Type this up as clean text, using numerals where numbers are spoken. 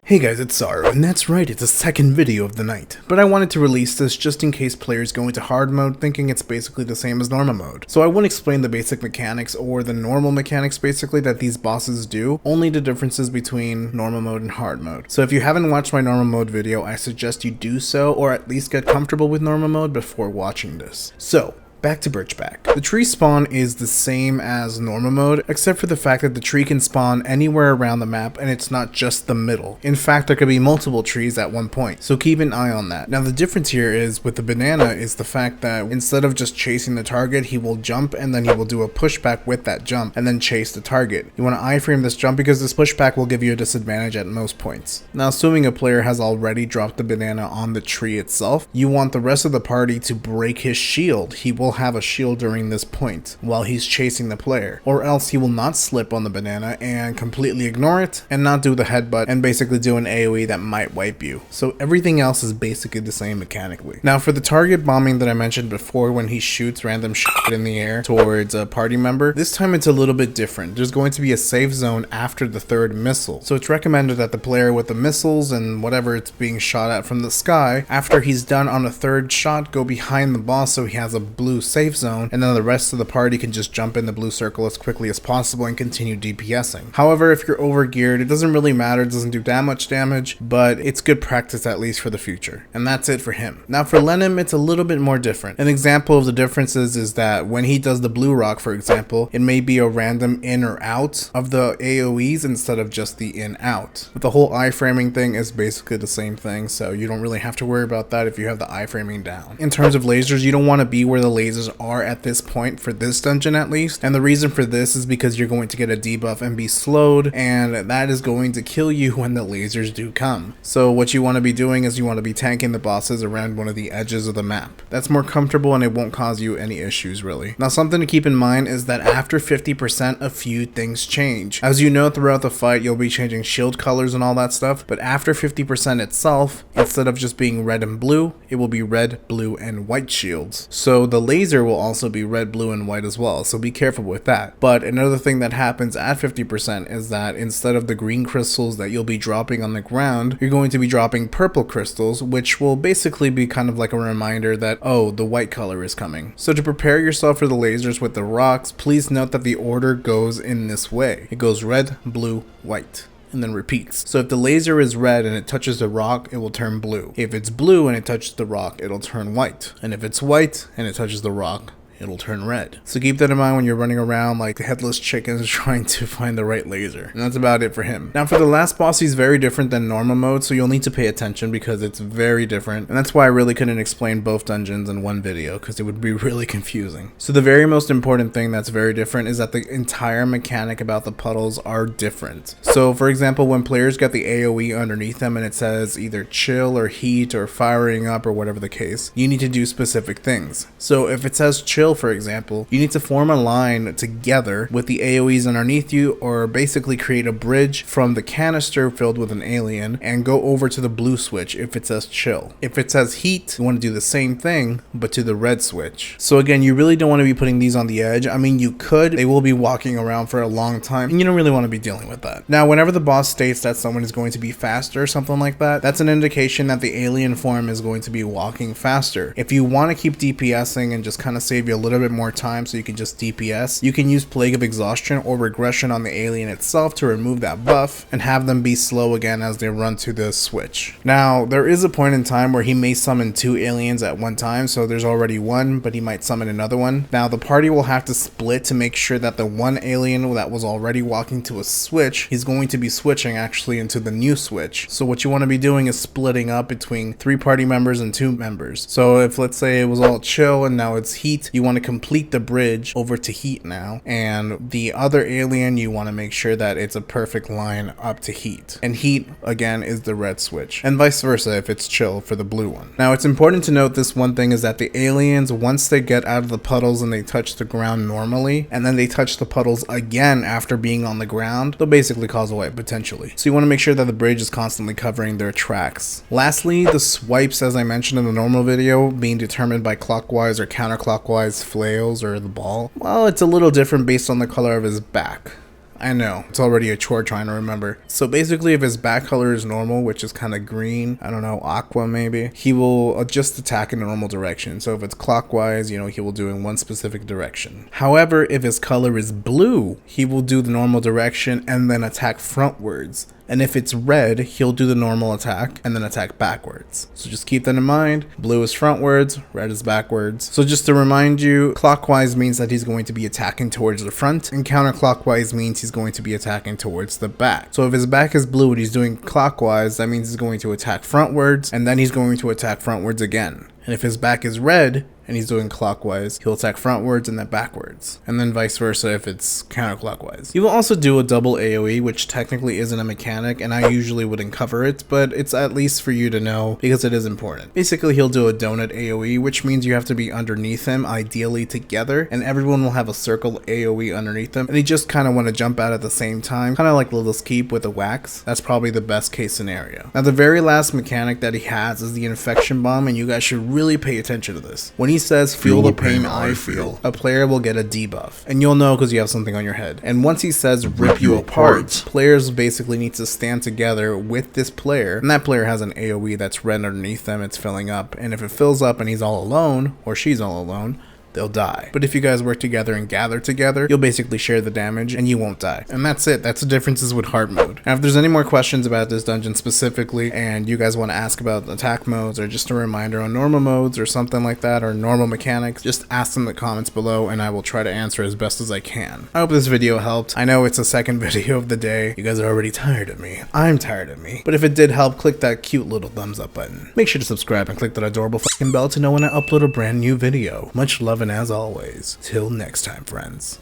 Hey guys, it's Saru, and that's right, it's the second video of the night. But I wanted to release this just in case players go into hard mode thinking it's basically the same as normal mode. So I won't explain the basic mechanics or the normal mechanics basically that these bosses do, only the differences between normal mode and hard mode. So if you haven't watched my normal mode video, I suggest you do so, or at least get comfortable with normal mode before watching this. So, back to Birch Bagged. The tree spawn is the same as normal mode, except for the fact that the tree can spawn anywhere around the map and it's not just the middle. In fact, there could be multiple trees at one point, so keep an eye on that. Now the difference here is with the banana is the fact that instead of just chasing the target, he will jump and then he will do a pushback with that jump and then chase the target. You want to iframe this jump because this pushback will give you a disadvantage at most points. Now assuming a player has already dropped the banana on the tree itself, you want the rest of the party to break his shield. He will have a shield during this point while he's chasing the player, or else he will not slip on the banana and completely ignore it and not do the headbutt and basically do an AoE that might wipe you. So everything else is basically the same mechanically. Now for the target bombing that I mentioned before, when he shoots random shit in the air towards a party member, this time it's a little bit different. There's going to be a safe zone after the third missile, so it's recommended that the player with the missiles and whatever it's being shot at from the sky, after he's done on a third shot, go behind the boss so he has a blue safe zone, and then the rest of the party can just jump in the blue circle as quickly as possible and continue DPSing. However, if you're overgeared, it doesn't really matter, it doesn't do that much damage, but it's good practice at least for the future. And that's it for him. Now for Lenin, it's a little bit more different. An example of the differences is that when he does the blue rock, for example, it may be a random in or out of the AoEs instead of just the in out. But the whole iframing thing is basically the same thing, so you don't really have to worry about that if you have the iframing down. In terms of lasers, you don't want to be where the lasers are at this point for this dungeon at least, and the reason for this is because you're going to get a debuff and be slowed, and that is going to kill you when the lasers do come. So what you want to be doing is you want to be tanking the bosses around one of the edges of the map. That's more comfortable and it won't cause you any issues really. Now something to keep in mind is that after 50% a few things change. As you know, throughout the fight you'll be changing shield colors and all that stuff, but after 50% itself, instead of just being red and blue, it will be red, blue, and white shields. So the laser will also be red, blue, and white as well, so be careful with that. But another thing that happens at 50% is that instead of the green crystals that you'll be dropping on the ground, you're going to be dropping purple crystals, which will basically be kind of like a reminder that, oh, the white color is coming. So to prepare yourself for the lasers with the rocks, please note that the order goes in this way. It goes red, blue, white, and then repeats. So if the laser is red and it touches the rock, it will turn blue. If it's blue and it touches the rock, it'll turn white. And if it's white and it touches the rock, it'll turn red. So keep that in mind when you're running around like headless chickens trying to find the right laser. And that's about it for him. Now for the last boss, he's very different than normal mode, so you'll need to pay attention because it's very different. And that's why I really couldn't explain both dungeons in one video because it would be really confusing. So the very most important thing that's very different is that the entire mechanic about the puddles are different. So for example, when players get the AoE underneath them and it says either chill or heat or firing up or whatever the case, you need to do specific things. So if it says chill, for example, you need to form a line together with the AoEs underneath you, or basically create a bridge from the canister filled with an alien and go over to the blue switch if it says chill. If it says heat, you want to do the same thing but to the red switch. So again, you really don't want to be putting these on the edge. I mean, you could, they will be walking around for a long time and you don't really want to be dealing with that. Now whenever the boss states that someone is going to be faster or something like that, that's an indication that the alien form is going to be walking faster. If you want to keep DPSing and just kind of save you a little bit more time so you can just DPS, you can use Plague of Exhaustion or Regression on the alien itself to remove that buff and have them be slow again as they run to the switch. Now there is a point in time where he may summon 2 aliens at one time, so there's already one, but he might summon another one. Now the party will have to split to make sure that the one alien that was already walking to a switch, he's going to be switching actually into the new switch. So what you want to be doing is splitting up between 3 party members and 2 members. So if let's say it was all chill and now it's heat, you want to complete the bridge over to heat now, and the other alien you want to make sure that it's a perfect line up to heat, and heat again is the red switch, and vice versa if it's chill for the blue one. Now it's important to note this one thing is that the aliens, once they get out of the puddles and they touch the ground normally and then they touch the puddles again after being on the ground, they'll basically cause a wipe potentially. So you want to make sure that the bridge is constantly covering their tracks. Lastly, the swipes, as I mentioned in the normal video, being determined by clockwise or counterclockwise clockwise flails or the ball? Well, it's a little different based on the color of his back. I know, it's already a chore trying to remember. So basically if his back color is normal, which is kind of green, I don't know, aqua maybe, he will just attack in a normal direction. So if it's clockwise, you know, he will do in one specific direction. However, if his color is blue, he will do the normal direction and then attack frontwards. And if it's red, he'll do the normal attack and then attack backwards. So just keep that in mind. Blue is frontwards, red is backwards. So just to remind you, clockwise means that he's going to be attacking towards the front, and counterclockwise means he's going to be attacking towards the back. So if his back is blue and he's doing clockwise, that means he's going to attack frontwards, and then he's going to attack frontwards again. And if his back is red and he's doing clockwise, he'll attack frontwards and then backwards. And then vice versa if it's counterclockwise. He will also do a double AoE, which technically isn't a mechanic, and I usually wouldn't cover it, but it's at least for you to know because it is important. Basically, he'll do a donut AoE, which means you have to be underneath him, ideally together, and everyone will have a circle AoE underneath them, and you just kind of want to jump out at the same time, kind of like Lilith's Keep with a wax. That's probably the best case scenario. Now, the very last mechanic that he has is the Infection Bomb, and you guys should really pay attention to this. When he says feel the pain I feel, a player will get a debuff, and you'll know because you have something on your head. And once he says rip you apart, players basically need to stand together with this player, and that player has an AoE that's red underneath them, it's filling up, and if it fills up and he's all alone, or she's all alone, they'll die. But if you guys work together and gather together, you'll basically share the damage and you won't die. And that's it. That's the differences with hard mode. Now, if there's any more questions about this dungeon specifically, and you guys want to ask about attack modes, or just a reminder on normal modes or something like that, or normal mechanics, just ask them in the comments below and I will try to answer as best as I can. I hope this video helped. I know it's the second video of the day. You guys are already tired of me. I'm tired of me. But if it did help, click that cute little thumbs up button. Make sure to subscribe and click that adorable fucking bell to know when I upload a brand new video. Much love, and as always, till next time, friends.